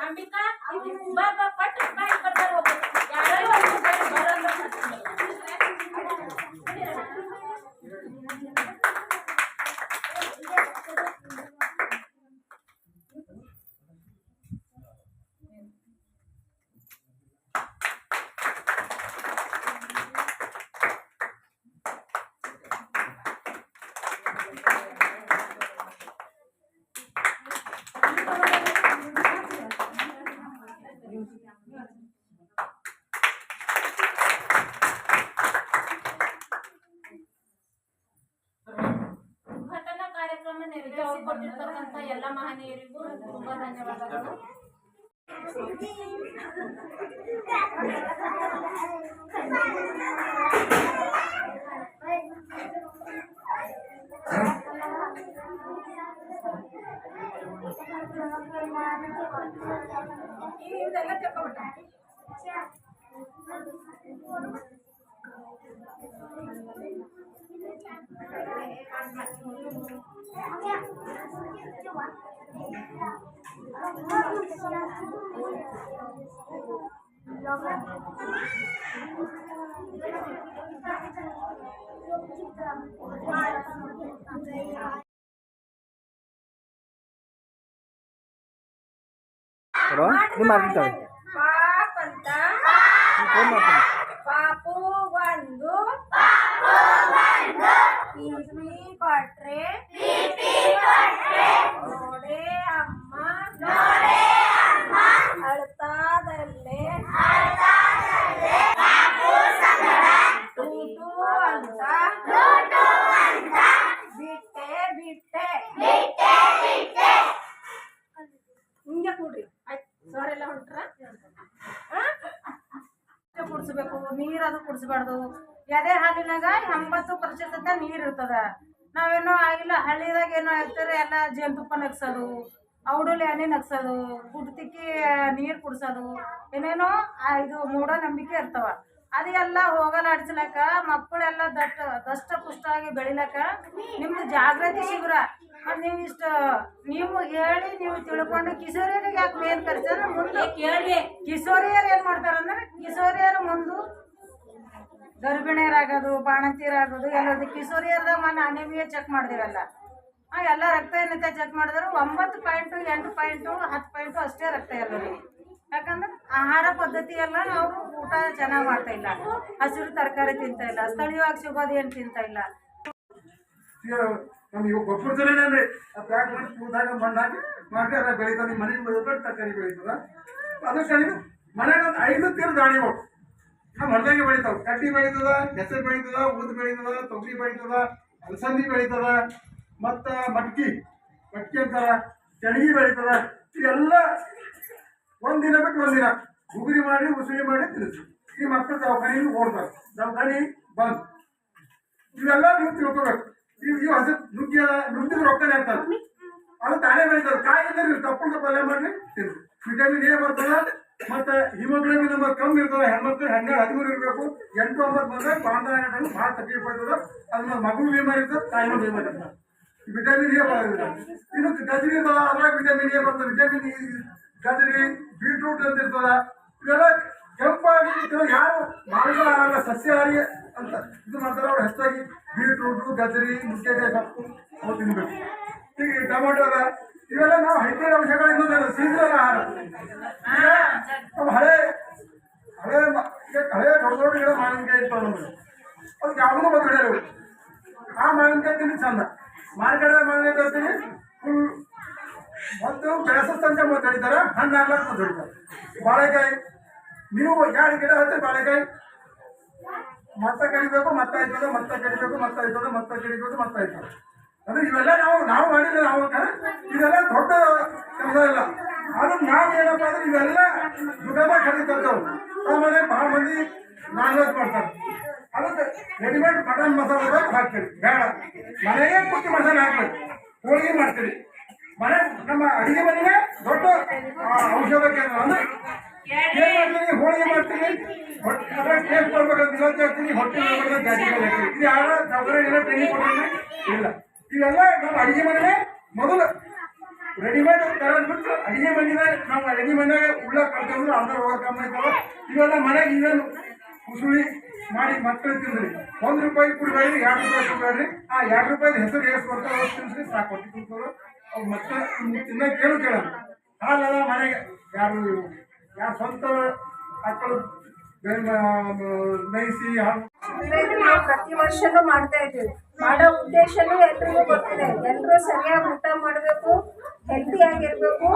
ಅಂಬಿಕಾ ಬಾಬಾ ಪಟ್ಟು ಬಾಯಿ ಬರ್ತಾರೆ ಹೋಗ್ಬೇಕು ಯಾರು ಬರಲ್ಲ. ಉದ್ಘಾಟನಾ ಕಾರ್ಯಕ್ರಮ ನೆರವೇರಿಸಿಕೊಟ್ಟಿರ್ತಕ್ಕಂಥ ಎಲ್ಲ ಮಹನೀಯರಿಗೂ ತುಂಬಾ ಧನ್ಯವಾದಗಳು. ಪಾಪು ಒಂದು ಪಿಪಿ ಕೊಟ್ರೆ ನೋಡೆ ಅಮ್ಮ ಅಳ್ತಾದಲ್ಲೇ ಟೂಟು ಅಂತ ಬಿಟ್ಟೆ ಬಿಟ್ಟೆ ಹಿಂಗೆ ಕೂಡ್ರಿ ಸರ್ ಎಲ್ಲ ಹೊಂಟ್ರ ಕುಡಿಸ್ಬೇಕು. ನೀರು ಅದು ಕುಡಿಸ್ಬಾರ್ದು. ಎದೆ ಹಾಲಿನಾಗ 80% ನೀರು ಇರ್ತದ. ನಾವೇನೋ ಆಗಿಲ್ಲ ಹಳ್ಳಿದಾಗ ಏನೋ ಹೇಳ್ತಾರೆ ಎಲ್ಲ ಜೇನುತುಪ್ಪ ನಗ್ಸೋದು, ಔಡಲ್ಲಿ ಎಣ್ಣೆ ನಗ್ಸೋದು, ಗುಡ್ತಿಕ್ಕಿ ನೀರು ಕುಡ್ಸೋದು, ಏನೇನೋ ಇದು ಮೂಢನಂಬಿಕೆ ಇರ್ತಾವ. ಅದೆಲ್ಲ ಹೋಗಲಾಡಿಸ್ಲಕ್ಕ ಮಕ್ಕಳೆಲ್ಲ ದಷ್ಟ ಪುಷ್ಟಾಗಿ ಬೆಳಿಲಕ್ಕ ನಿಮ್ದು ಜಾಗೃತಿ ಶಿಬಿರ ನೀವು ಇಷ್ಟು ನೀವು ಹೇಳಿ ನೀವು ತಿಳ್ಕೊಂಡು ಕಿಶೋರಿಯರಿಗೆ ಯಾಕೆ ಮೇನ್ ಕರ್ಸಿದ್ರೆ ಮುಂದೆ ಕೇಳಿ ಕಿಶೋರಿಯರು ಏನು ಮಾಡ್ತಾರಂದ್ರೆ ಕಿಶೋರಿಯರು ಮುಂದೆ ಗರ್ಭಿಣಿಯರಾಗೋದು ಬಾಣಂತಿಯರಾಗೋದು ಎಲ್ಲದು ಕಿಶೋರಿಯರ್ದಾಗ ಮನೆ ಅನಿಮಿಯ ಚೆಕ್ ಮಾಡಿದಿವಲ್ಲ ಎಲ್ಲ ರಕ್ತ ಏನೈತೆ ಚೆಕ್ ಮಾಡಿದ್ರು 9 ಪಾಯಿಂಟು 8 ಪಾಯಿಂಟು 10 ಪಾಯಿಂಟು ಅಷ್ಟೇ ರಕ್ತ ಎಲ್ಲರಿಗೆ. ಯಾಕಂದ್ರೆ ಆಹಾರ ಪದ್ಧತಿ ಎಲ್ಲ ನಾವು ಊಟ ಚೆನ್ನಾಗಿ ಮಾಡ್ತಾ ಇಲ್ಲ, ಹಸಿರು ತರಕಾರಿ ತಿಂತ ಇಲ್ಲ, ಸ್ಥಳೀಯವಾಗಿ ಸಿಗೋದು ಏನು ತಿಂತ ಇಲ್ಲ. ನಮ್ಗೆ ಇವಾಗ ಗೊಬ್ಬರ ಜಲ್ಲೇನೆ ಪ್ಯಾಕ್ ಮಾಡಿ ಕೂದಾಗ ಮಣ್ಣಾಗಿ ಮಾಡಿ ಅದ ಬೆಳೀತದೆ. ಮನೆಗೆ ಬೆಳೆದ್ರೆ ತರಕಾರಿ ಬೆಳೀತದ. ಅದು ಕಡಿಮೆ ಮನೆಗೆ ಒಂದು 5 ತೀರು ದಾಣಿಗಳು ನಮ್ಮ ಹೊಲದಾಗೆ ಬೆಳೀತಾವೆ. ಕಡ್ಡಿ ಬೆಳೀತದ, ಹೆಸರು ಬೆಳೀತದ, ಉದ್ದು ಬೆಳೀತದ, ತೊಗರಿ ಬೆಳೀತದ, ಅಲಸಂದಿ ಬೆಳೀತದ, ಮತ್ತು ಮಟ್ಕಿ ಅಂತಾರ, ಚಣಗಿ ಬೆಳೀತದ. ಇವೆಲ್ಲ ಒಂದಿನ ಬಿಟ್ಟು ಒಂದಿನ ಗುಗುರಿ ಮಾಡಿ ಉಸುಳಿ ಮಾಡಿ ತಿನ್ನಿಸಿ ಈ ಮಕ್ಕಳು ದವಾಖಾನೆಗೆ ಓಡ್ತಾರೆ. ದವಾಖಾನೆ ಬಂದ್ ಇವೆಲ್ಲ ನೀವು ತಿಳ್ಕೊಬೇಕು. ಇವು ಹಸಿ ನುಗ್ಗಿದ ರೊಕ್ಕನೇ ಇರ್ತಾರೆ, ಅದು ತಾನೇ ಬೆಳೀತದೆ. ಕಾಯಿಲೆ ನೀವು ತಪ್ಪು ಪಲ್ಯ ಮಾಡಿ ತಿನ್ನಿಸಿ. ವಿಟಮಿನ್ ಎ ಬರ್ತದ, ಮತ್ತು ಹಿಮೋಗ್ಲೋಬಿನ್ ನಂಬರ್ ಕಮ್ಮಿ ಇರ್ತದೆ. ಹೆಣ್ಮಕ್ಳು 12, 13 ಇರಬೇಕು. 8, 9 ಬಂದಾಗ ಬಾಂಧವ್ಯ ಭಾಳ ತಕಲೀಫ್ ಬರ್ತದೆ. ಅದನ್ನ ಮಗು ಬಿಮಾರಿ ಇರ್ತದೆ, ತಾಯಿನೂ ಬಿಮಾರಿ ಇರ್ತದೆ. ವಿಟಮಿನ್ ಎ ಬರೋದಿಲ್ಲ. ಇನ್ನು ಗಜರಿ ಇರ್ತದ, ಅದ್ರಾಗ ವಿಟಮಿನ್ ಎ ಬರ್ತದೆ. ವಿಟಮಿನ್ ಗಜರಿ, ಬೀಟ್ರೂಟ್ ಅಂತ ಇರ್ತದ. ಇವೆಲ್ಲ ಕೆಂಪಾಗಿ ಯಾರು ಮಾಂಸಾಹಾರ ಸಸ್ಯಾಹಾರಿ ಅಂತ ಇದು ಮಾಡ್ತಾರೆ ಅವ್ರು ಹೆಚ್ಚಾಗಿ ಬೀಟ್ರೂಟು, ಗಜರಿ, ನುಗ್ಗೆಕಾಯಿ ಸೊಪ್ಪು ಅವು ತಿನ್ಬೇಕು. ಈಗ ಟೊಮೊಟೊ ಅದ, ಇವೆಲ್ಲ ನಾವು ಹೈಬ್ರಿಡ್ ಅಂಶಗಳು ಇನ್ನೊಂದು ಸೀಸನಲ್ ಆಹಾರ. ಹಳೆ ದೊಡ್ಡ ದೊಡ್ಡ ಗಿಡ ಮಾವಿನಕಾಯಿ ಇರ್ತಾವೆ ನಮಗೆ, ಅದಕ್ಕೆ ಯಾವುದೂ ಬಂದು ಆ ಮಾವಿನಕಾಯಿ ತಿನ್ನಿ ಚಂದ. ಮಾರ್ಕೆಟ್ ಮಾವಿನಕಾಯಿ ತರ್ತೀನಿ ಫುಲ್ ಮತ್ತು ಬೆಳೆಸಂತೆ ಕಡಿತಾರೆ, ಹಣ್ಣು ಆಗ್ಲಕ್ಕ ಹೊಡಿತಾರೆ. ಬಾಳೆಕಾಯಿ ನೀವು 2 ಗಿಡ ಹತ್ತಿ ಬಾಳೆಕಾಯಿ ಮತ್ತೆ ಕಡಿಬೇಕು, ಮತ್ತೆ ಆಯ್ತದ, ಮತ್ತೆ ಕಡಿಬೇಕು, ಮತ್ತೆ ಆಯ್ತದ, ಮತ್ತೆ ಕಡಿಬೇಕು, ಮತ್ತೆ ಆಯ್ತದೆ. ಅದು ಇವೆಲ್ಲ ನಾವು ಮಾಡಿದ್ರೆ ನಾವು ಇದೆಲ್ಲ ದೊಡ್ಡ ಕೆಲಸ ಇಲ್ಲ. ಅದು ನಾವು ಏನಪ್ಪ ಅಂದ್ರೆ ಇವೆಲ್ಲ ದುಡ್ಡನ್ನ ಕಡಿತರ್ತವೆ. ಆಮೇಲೆ ಭಾಳ ಮಂದಿ ನಾನ್ ವೆಜ್ ಮಾಡ್ತಾರೆ. ಅದಕ್ಕೆ ರೆಡಿಮೇಡ್ ಮಟನ್ ಮಸಾಲೆ ಹಾಕ್ತೀವಿ, ಬೇಡ ಮನೆಗೆ ಕುಟ್ಟಿ ಮಸಾಲೆ ಹಾಕ್ಬೇಕು. ಹೋಳಿಗೆ ಮಾಡ್ತೀವಿ, ಮನೆ ನಮ್ಮ ಅಡಿಗೆ ಮನೆಗೆ ದೊಡ್ಡ ಔಷಧ ಕೇಂದ್ರ. ಅಂದ್ರೆ ಏನ್ ಮಾಡ್ತೀನಿ, ಹೋಳಿಗೆ ಮಾಡ್ತೀನಿ, ಅದ್ರಾಗ ಟೇಸ್ಟ್ ಬರ್ಬೇಕಂತ ಇವತ್ತು ಹಾಕ್ತೀನಿ, ಹೊಟ್ಟೆ ಜಾಸ್ತಿ ಹಾಕ್ತೀನಿ. ಇದು ಯಾರ ಟ್ರೈನಿಂಗ್ ಕೊಡ್ತೀನಿ ಇಲ್ಲ. ಇವೆಲ್ಲ ನಾವು ಅಡಿಗೆ ಮನೆಗೆ ಮೊದಲು ರೆಡಿಮೇಡ್ ತರೋದು ಬಿಟ್ಟು ಅಡಿಗೆ ಮನೆಯಾಗ ನಾವು ಅಡಿಗೆ ಮನೆಯಾಗ ಉಳ್ಳ ಕಲ್ತಂದ್ರೆ ಅರ್ಧ ರೋಗ ಕಮ್ಮಿ ಆಯ್ತವ. ಇವೆಲ್ಲ ಮನೆಗೆ ಇವೇನು ಕುಸುಳಿ ಮಾಡಿ ಮಕ್ಕಳು ತಿಂದ್ರಿ ₹1 ಕುಡಿಬೇಡ್ರಿ, ₹2 ಕುಡಿಬೇಡ್ರಿ. ಆ ₹2 ಹೆಸರು ಎಷ್ಟು ಬರ್ತಾವೆ ಅಷ್ಟು ತಿನ್ಸ್ರಿ ಸಾಕು, ಹೊಟ್ಟೆ ತಿಳ್ಕೊಳ್ಳೋ ಅವು ಮತ್ತೆ ತಿನ್ನಕ್ಕೆ ಕೇಳೋಣ. ಹಾಲೆಲ್ಲ ಮನೆಗೆ ಯಾರು ಸ್ವಂತ ಮಕ್ಕಳು ನೈಸಿ ಹಾಲು ನಾವು ಪ್ರತಿ ವರ್ಷನೂ ಮಾಡ್ತಾ ಇದ್ದೀವಿ. ಮಾಡೋ ಉದ್ದೇಶನೂ ಎಲ್ರಿಗೂ ಗೊತ್ತಿದೆ. ಎಲ್ಲರೂ ಸರಿಯಾಗಿ ಊಟ ಮಾಡಬೇಕು, ಹೆಲ್ತಿ ಆಗಿರ್ಬೇಕು.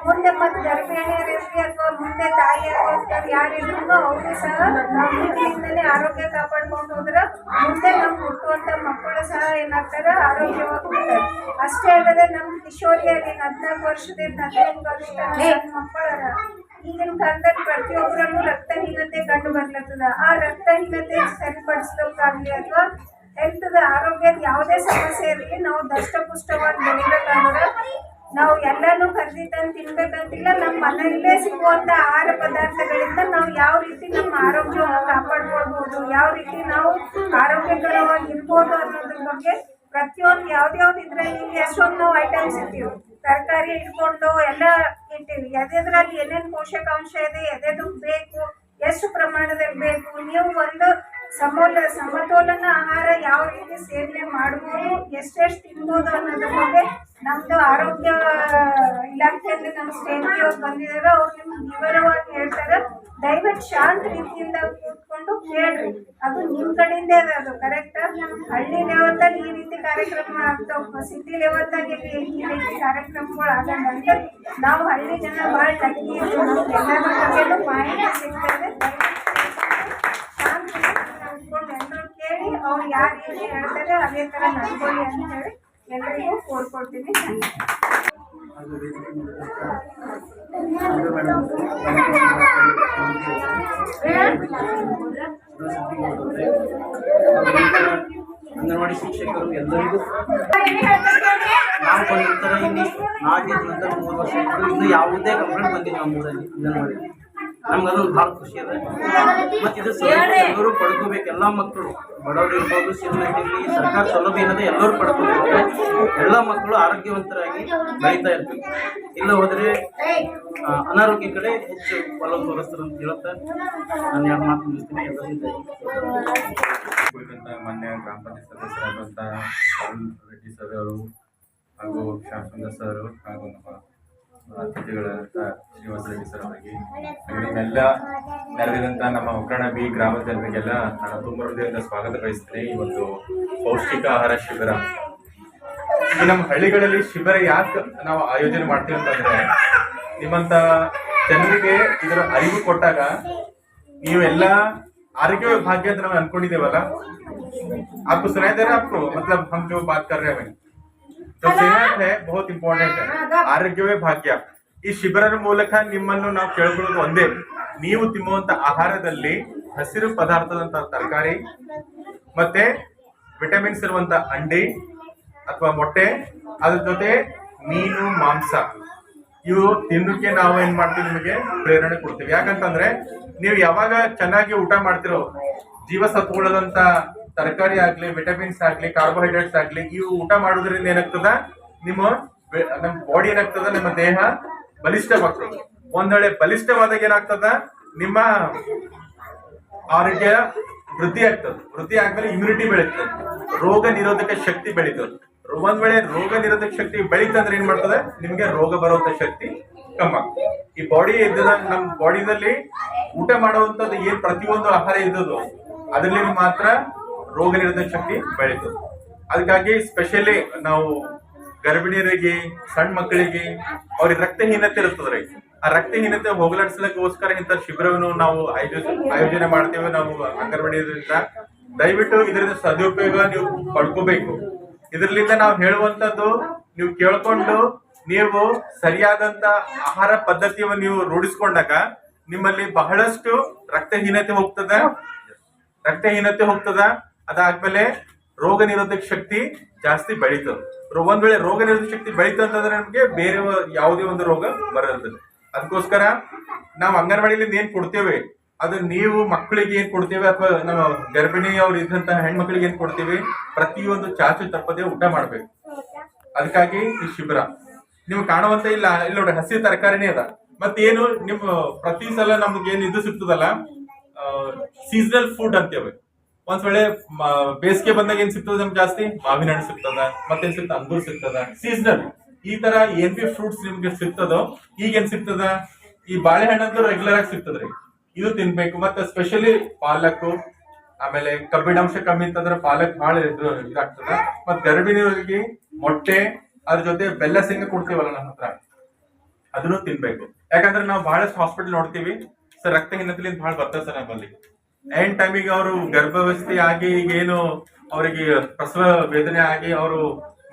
ಮುಂದೆ ಮತ್ತೆ ಗರ್ಭಿಣಿಯರಿರ್ಲಿ ಅಥವಾ ಮುಂದೆ ತಾಯಿ ಆಗೋರು ಯಾರಿದ್ರು ಅವರು ಸಹ ನಾವು ರೀತಿಯಿಂದಲೇ ಆರೋಗ್ಯ ಕಾಪಾಡ್ಕೊಂಡು ಹೋದ್ರೆ ಮುಂದೆ ನಮ್ಗೆ ಹುಟ್ಟುವಂಥ ಮಕ್ಕಳು ಸಹ ಏನಾಗ್ತಾರೆ ಆರೋಗ್ಯವಾಗಿ. ಅಷ್ಟೇ ಅಲ್ಲದೆ ನಮ್ಮ ಕಿಶೋರಿಯರಿಗೆ 14 ವರ್ಷದಿಂದ 15 ವರ್ಷ ಮಕ್ಕಳರ ಈಗಿನ ಕಾಲದಲ್ಲಿ ಪ್ರತಿಯೊಬ್ಬರಲ್ಲೂ ರಕ್ತಹೀನತೆ ಕಂಡು ಬರ್ಲತ್ತದ. ಆ ರಕ್ತಹೀನತೆ ಸರಿಪಡಿಸ್ಬೇಕಾಗ್ಲಿ ಅಥವಾ ಹೆಲ್ತ್ದ ಆರೋಗ್ಯದ ಯಾವುದೇ ಸಮಸ್ಯೆ ಇರಲಿ, ನಾವು ದಷ್ಟಪುಷ್ಟವಾಗಿ ಬೆಳಿಬೇಕಾದ್ರೆ ನಾವು ಎಲ್ಲಾನು ಖರೀದಿ ತಂದು ತಿನ್ಬೇಕಂತಿಲ್ಲ. ನಮ್ಮ ಮನೆಯಲ್ಲೇ ಸಿಗುವಂಥ ಆಹಾರ ಪದಾರ್ಥಗಳಿಂದ ನಾವು ಯಾವ ರೀತಿ ನಮ್ಮ ಆರೋಗ್ಯವನ್ನು ಕಾಪಾಡ್ಕೊಳ್ಬೋದು, ಯಾವ ರೀತಿ ನಾವು ಆರೋಗ್ಯಕರವಾಗಿ ಇರ್ಬೋದು ಅನ್ನೋದ್ರ ಬಗ್ಗೆ ಪ್ರತಿಯೊಂದು ಯಾವ್ದ್ಯಾವ್ದು ಇದ್ರಲ್ಲಿ ಎಷ್ಟೊಂದು ನಾವು ಐಟಮ್ಸ್ ಇರ್ತೀವಿ. ತರಕಾರಿ ಇಟ್ಕೊಂಡು ಎಲ್ಲ ಇಟ್ಟಿವಿ. ಎದೆದ್ರಲ್ಲಿ ಏನೇನು ಪೋಷಕಾಂಶ ಇದೆ, ಎದೆದು ಬೇಕು, ಎಷ್ಟು ಪ್ರಮಾಣದಲ್ಲಿ ಬೇಕು, ನೀವು ಒಂದು ಸಮತೋಲನ ಆಹಾರ ಯಾವ ರೀತಿ ಸೇವನೆ ಮಾಡ್ಬೋದು, ಎಷ್ಟೆಷ್ಟು ತಿನ್ಬೋದು ಅನ್ನೋದ್ರ ಬಗ್ಗೆ ನಮ್ಮದು ಆರೋಗ್ಯ ಇಲಾಖೆಯಲ್ಲಿ ನಮ್ಮ ಸ್ನೇಹಿತಿಯವ್ರು ಬಂದಿದ್ದಾರೆ. ಅವ್ರು ನಿಮ್ಗೆ ವಿವರವಾಗಿ ಹೇಳ್ತಾರೆ. ದಯವಿಟ್ಟು ಶಾಂತ ರೀತಿಯಿಂದ ಕೂತ್ಕೊಂಡು ಕೇಳ್ರಿ. ಅದು ನಿಮ್ಮ ಕಡೆಯಿಂದ ಅದು ಕರೆಕ್ಟ್. ಹಳ್ಳಿ ಲೆವೆಲ್ದಾಗ ಈ ರೀತಿ ಕಾರ್ಯಕ್ರಮ ಆಗ್ತಾವ, ಸಿಟಿ ಲೆವೆಲ್ದಾಗ ಈ ರೀತಿ ಕಾರ್ಯಕ್ರಮಗಳು ಆಗಲ್ಲ ಅಂತ ನಾವು ಹಳ್ಳಿ ಜನ ಭಾಳ ಲಕ್ಕಿ ಇದ್ದೀವಿ. ನಮ್ಗೆ ಎಲ್ಲರ ಬಗ್ಗೆನೂ ಮಾಹಿತಿ ಸಿಗ್ತದೆ. ಶಾಂತ ಕೂತ್ಕೊಂಡು ಎಲ್ಲರೂ ಕೇಳಿ ಅವ್ರು ಯಾರು ಏನು ಹೇಳ್ತಾರೆ ಅದೇ ಥರ ನಡ್ಕೊಳ್ಳಿ ಅಂತ ಹೇಳಿ ಎಲ್ಲರಿಗೂ ಕೋರ್ಕೊಳ್ತೀನಿ. ಅಂಗನವಾಡಿ ಶಿಕ್ಷಕರು ಎಲ್ಲರಿಗೂ ನಾವು ಬಂದಿರ್ತಾರ. ಇಲ್ಲಿ ಆಗಿದ ನಂತರ 3 ವರ್ಷ ಆಯಿತು, ಇನ್ನೂ ಯಾವುದೇ ಕಂಪ್ಲೇಂಟ್ ಬಂದಿಲ್ಲ ನಮ್ಮೂರಲ್ಲಿ ಅಂಗನವಾಡಿ. ನಮ್ಗದು ಭಾಳ ಖುಷಿ ಅದ. ಮತ್ತು ಇದು ಸೌಲಭ್ಯ ಎಲ್ಲರೂ ಪಡ್ಕೋಬೇಕು. ಎಲ್ಲ ಮಕ್ಕಳು ಬಡವರು ಇರ್ಬೋದು, ಶ್ರೀಮಂತರು ಇರಲಿ, ಸರ್ಕಾರ ಸೌಲಭ್ಯ ಏನದೆ ಎಲ್ಲರೂ ಪಡ್ಕೋಬೇಕು. ಎಲ್ಲ ಮಕ್ಕಳು ಆರೋಗ್ಯವಂತರಾಗಿ ಬೆಳೀತಾ ಇರ್ಬೇಕು. ಇಲ್ಲ ಹೋದರೆ ಅನಾರೋಗ್ಯ ಕಡೆ ಹೆಚ್ಚು ಒಲವು ತೋರಿಸ್ತಾರೆ ಅಂತ ಹೇಳುತ್ತಾ ನಾನು 2 ಮಾತು ಮುಗಿಸ್ತೀನಿ. ಎಲ್ಲರಿಗೂ ಮಾನ್ಯ ಗ್ರಾಮ ಪಂಚಾಯತ್ ಸದಸ್ಯರಾದಂಥ ಅರುಣ್ ರೆಡ್ಡಿ ಸರ್ ಅವರು ಹಾಗೂ ಶಾಸನ ಸರ್ ಹಾಗೂ ನಮ್ಮ ಅತಿಥಿಗಳಾದಂಥ ಶ್ರೀನಿವಾಸ ರೆಡ್ಡಿ ಸರ್ ಅವರಿಗೆ ನಿಮ್ಮೆಲ್ಲ ನೆರವೇರಿದಂಥ ನಮ್ಮ ಒಕ್ಕರಣ ಬಿ ಗ್ರಾಮದ ಜನರಿಗೆಲ್ಲ ನಾನು ತುಂಬ ಹೃದಯದಿಂದ ಸ್ವಾಗತ ಬಯಸ್ತೇನೆ. ಈ ಒಂದು ಪೌಷ್ಟಿಕ ಆಹಾರ ಶಿಬಿರ ಈ ನಮ್ಮ ಹಳ್ಳಿಗಳಲ್ಲಿ ಶಿಬಿರ ಯಾಕೆ ನಾವು ಆಯೋಜನೆ ಮಾಡ್ತೀವಿ ಅಂತಂದ್ರೆ, ನಿಮ್ಮಂತ ಜನರಿಗೆ ಇದರ ಅರಿವು ಕೊಟ್ಟಾಗ ನೀವೆಲ್ಲ आरोग्य भाग्य ಅಂತ ನಾವು ಅನ್ಕೊಂಡಿದ್ದೇವಲ್ಲ, आपको सुनाई दे रहा है आपको? मतलब हम जो बात कर रहे हैं तो सेहत है बहुत इंपॉर्टेंट है. ಆರೋಗ್ಯವೇ ಭಾಗ್ಯ. ಈ ಶಿಬಿರದ ಮೂಲಕ ನಿಮ್ಮನ್ನು ನಾವು ಕೇಳ್ಕೊಳ್ಳೋದು ಒಂದೇ, ನೀವು ತಿನ್ನುವಂತ ಆಹಾರದಲ್ಲಿ ಹಸಿರು ಪದಾರ್ಥದಂತ ತರಕಾರಿ ಮತ್ತೆ ವಿಟಮಿನ್ಸ್ ಇರುವಂತ ಅಂಡಿ ಅಥವಾ ಮೊಟ್ಟೆ, ಅದ್ರ ಜೊತೆ ಮೀನು ಮಾಂಸ ಇವು ತಿನ್ನೋಕೆ ನಾವು ಏನ್ ಮಾಡ್ತೀವಿ, ನಿಮಗೆ ಪ್ರೇರಣೆ ಕೊಡ್ತೀವಿ. ಯಾಕಂತಂದ್ರೆ ನೀವು ಯಾವಾಗ ಚೆನ್ನಾಗಿ ಊಟ ಮಾಡ್ತಿರೋ ಜೀವಸತ್ವಗಳಂತ ತರಕಾರಿ ಆಗ್ಲಿ, ವಿಟಮಿನ್ಸ್ ಆಗ್ಲಿ, ಕಾರ್ಬೋಹೈಡ್ರೇಟ್ಸ್ ಆಗ್ಲಿ, ಇವು ಊಟ ಮಾಡೋದ್ರಿಂದ ಏನಾಗ್ತದ, ನಮ್ಮ ಬಾಡಿ ಏನಾಗ್ತದ, ನಮ್ಮ ದೇಹ ಬಲಿಷ್ಠವಾಗ್ತದೆ. ಒಂದ್ ವೇಳೆ ಬಲಿಷ್ಠವಾದಾಗ ಏನಾಗ್ತದ, ನಿಮ್ಮ ಆರೋಗ್ಯ ವೃದ್ಧಿ ಆಗ್ತದೆ. ವೃದ್ಧಿ ಆದ್ಮೇಲೆ ಇಮ್ಯುನಿಟಿ ಬೆಳೀತದೆ, ರೋಗ ನಿರೋಧಕ ಶಕ್ತಿ ಬೆಳೀತದೆ. ಒಂದ್ ವೇಳೆ ರೋಗ ನಿರೋಧಕ ಶಕ್ತಿ ಬೆಳೀತಂದ್ರೆ ಏನ್ ಮಾಡ್ತದೆ, ನಿಮ್ಗೆ ರೋಗ ಬರುವಂತ ಶಕ್ತಿ ಕಮ್ಮಿ ಆಗ್ತದೆ. ಈ ಬಾಡಿ ಇದ್ದ ನಮ್ಮ ಬಾಡಿನಲ್ಲಿ ಊಟ ಮಾಡುವಂತದ್ದು ಏನ್ ಪ್ರತಿಯೊಂದು ಆಹಾರ ಇದ್ದದು ಅದರಲ್ಲಿ ಮಾತ್ರ ರೋಗ ನಿರೋಧಕ ಶಕ್ತಿ ಬೆಳೀತದೆ. ಅದಕ್ಕಾಗಿ ಸ್ಪೆಷಲಿ ನಾವು ಗರ್ಭಿಣಿಯರಿಗೆ, ಸಣ್ಣ ಮಕ್ಕಳಿಗೆ ಅವ್ರಿಗೆ ರಕ್ತಹೀನತೆ ಇರ್ತದ್ರಿ, ಆ ರಕ್ತಹೀನತೆ ಹೋಗಲಾಡಿಸ್ಲಿಕ್ಕೋಸ್ಕರ ಇಂಥ ಶಿಬಿರವನ್ನು ನಾವು ಆಯೋಜನೆ ಮಾಡ್ತೇವೆ ನಾವು ಅಂಗನವಾಡಿಯಿಂದ. ದಯವಿಟ್ಟು ಇದರಿಂದ ಸದುಪಯೋಗ ನೀವು ಪಡ್ಕೋಬೇಕು. ಇದರಿಂದ ನಾವು ಹೇಳುವಂತದ್ದು ನೀವು ಕೇಳ್ಕೊಂಡು ನೀವು ಸರಿಯಾದಂತ ಆಹಾರ ಪದ್ಧತಿಯನ್ನು ನೀವು ರೂಢಿಸ್ಕೊಂಡಾಗ ನಿಮ್ಮಲ್ಲಿ ಬಹಳಷ್ಟು ರಕ್ತಹೀನತೆ ಹೋಗ್ತದ. ಅದಾದ್ಮೇಲೆ ರೋಗ ನಿರೋಧಕ ಶಕ್ತಿ ಜಾಸ್ತಿ ಬೆಳೀತದೆ. ಒಂದ್ ವೇಳೆ ರೋಗ ನಿರೋಧಕ ಶಕ್ತಿ ಬೆಳೀತಂತಂದ್ರೆ ನಮ್ಗೆ ಬೇರೆ ಯಾವುದೇ ಒಂದು ರೋಗ ಬರೋದಿಲ್ಲ. ಅದಕ್ಕೋಸ್ಕರ ನಾವು ಅಂಗನವಾಡಿಯಲ್ಲಿ ಏನ್ ಕೊಡ್ತೇವೆ ಅದು ನೀವು ಮಕ್ಕಳಿಗೆ ಏನ್ ಕೊಡ್ತೇವೆ ಅಥವಾ ನಮ್ಮ ಗರ್ಭಿಣಿಯವ್ರು ಇದ್ದಂತಹ ಹೆಣ್ಮಕ್ಳಿಗೆ ಏನ್ ಕೊಡ್ತೇವೆ, ಪ್ರತಿಯೊಂದು ಚಾಚು ತಪ್ಪದೆ ಊಟ ಮಾಡ್ಬೇಕು. ಅದಕ್ಕಾಗಿ ಈ ಶಿಬಿರ ನೀವು ಕಾಣುವಂತ ಇಲ್ಲ ಇಲ್ಲಿ ನೋಡಿ ಹಸಿ ತರಕಾರಿನೇ ಅದ ಮತ್ತೇನು ನಿಮ್ ಪ್ರತಿ ಸಲ ನಮ್ಗೆ ಏನ್ ಇದು ಸಿಗ್ತದಲ್ಲ ಸೀಸನಲ್ ಫುಡ್ ಅಂತೇವೆ ಒಂದ್ ವೇಳೆ ಬೇಸಿಗೆ ಬಂದಾಗ ಏನ್ ಸಿಗ್ತದ ನಮ್ಗೆ ಜಾಸ್ತಿ ಮಾವಿನ ಹಣ್ಣು ಸಿಗ್ತದ ಮತ್ತೇನ್ ಸಿಗ್ತದ ಅಂಗೂರ್ ಸಿಗ್ತದ ಸೀಸನಲ್ ಈ ತರ ಏನ್ ಬಿ ಫ್ರೂಟ್ಸ್ ನಿಮ್ಗೆ ಸಿಗ್ತದೋ ಈಗ ಏನ್ ಸಿಗ್ತದ ಈ ಬಾಳೆಹಣ್ಣಂತೂ ರೆಗ್ಯುಲರ್ ಆಗಿ ಸಿಗ್ತದ್ರಿ ಇದು ತಿನ್ಬೇಕು ಮತ್ತೆ ಸ್ಪೆಷಲಿ ಪಾಲಕ್ ಆಮೇಲೆ ಕಬ್ಬಿಣಾಂಶ ಕಮ್ಮಿ ಅಂತಂದ್ರೆ ಪಾಲಕ್ ಬಹಳ ಇದಾಗ್ತದ ಮತ್ ಗರ್ಭಿಣಿಯವರಿಗೆ ಮೊಟ್ಟೆ ಅದ್ರ ಜೊತೆ ಬೆಲ್ಲ ಶೇಂಗಾ ಕೊಡ್ತೀವಲ್ಲ ನಮ್ಮ ಹತ್ರ ಅದನ್ನು ತಿನ್ಬೇಕು ಯಾಕಂದ್ರೆ ನಾವು ಬಹಳಷ್ಟು ಹಾಸ್ಪಿಟಲ್ ನೋಡ್ತೀವಿ ಸರ್ ರಕ್ತಹೀನತೆಯಿಂದ ಬಹಳ ಬರ್ತದೆ ಸರ್ ನಮ್ಮಲ್ಲಿ ಏನ್ ಟೈಮಿಗೆ ಅವರು ಗರ್ಭವಸ್ಥೆ ಆಗಿ ಈಗ ಏನು ಅವರಿಗೆ ಪ್ರಸವ ವೇದನೆ ಆಗಿ ಅವರು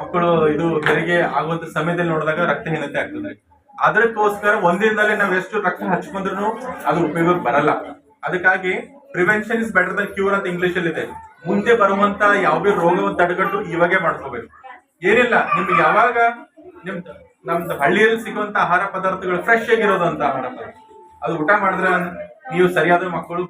ಮಕ್ಕಳು ಇದು ಹೆರಿಗೆ ಆಗುವಂತ ಸಮಯದಲ್ಲಿ ನೋಡಿದಾಗ ರಕ್ತಹೀನತೆ ಆಗ್ತದ್ರಿ ಅದಕ್ಕೋಸ್ಕರ ಒಂದಿನದಲ್ಲೇ ನಾವ್ ಎಷ್ಟು ರಕ್ತ ಹಚ್ಕೊಂಡ್ರು ಅದು ಉಪಯೋಗ ಬರಲ್ಲ ಅದಕ್ಕಾಗಿ prevention is better than cure ಅಂತ ಇಂಗ್ಲಿಷ್ ಅಲ್ಲಿ ಇದೆ ಮುಂದೆ ಬರುವಂತ ಯಾವುದೇ ರೋಗವನ್ನು ತಡೆಗಟ್ಟು ಇವಾಗೆ ಮಾಡ್ಕೋಬೇಕು ಏನಿಲ್ಲ ನಿಮ್ಗೆ ಯಾವಾಗ ನಮ್ದು ಹಳ್ಳಿಯಲ್ಲಿ ಸಿಗುವಂತ ಆಹಾರ ಪದಾರ್ಥಗಳು ಫ್ರೆಶ್ ಆಗಿರೋದಂತ ಆಹಾರ ಪದಾರ್ಥ ಅದು ಊಟ ಮಾಡಿದ್ರೆ ನೀವು ಸರಿಯಾದ ಮಕ್ಕಳು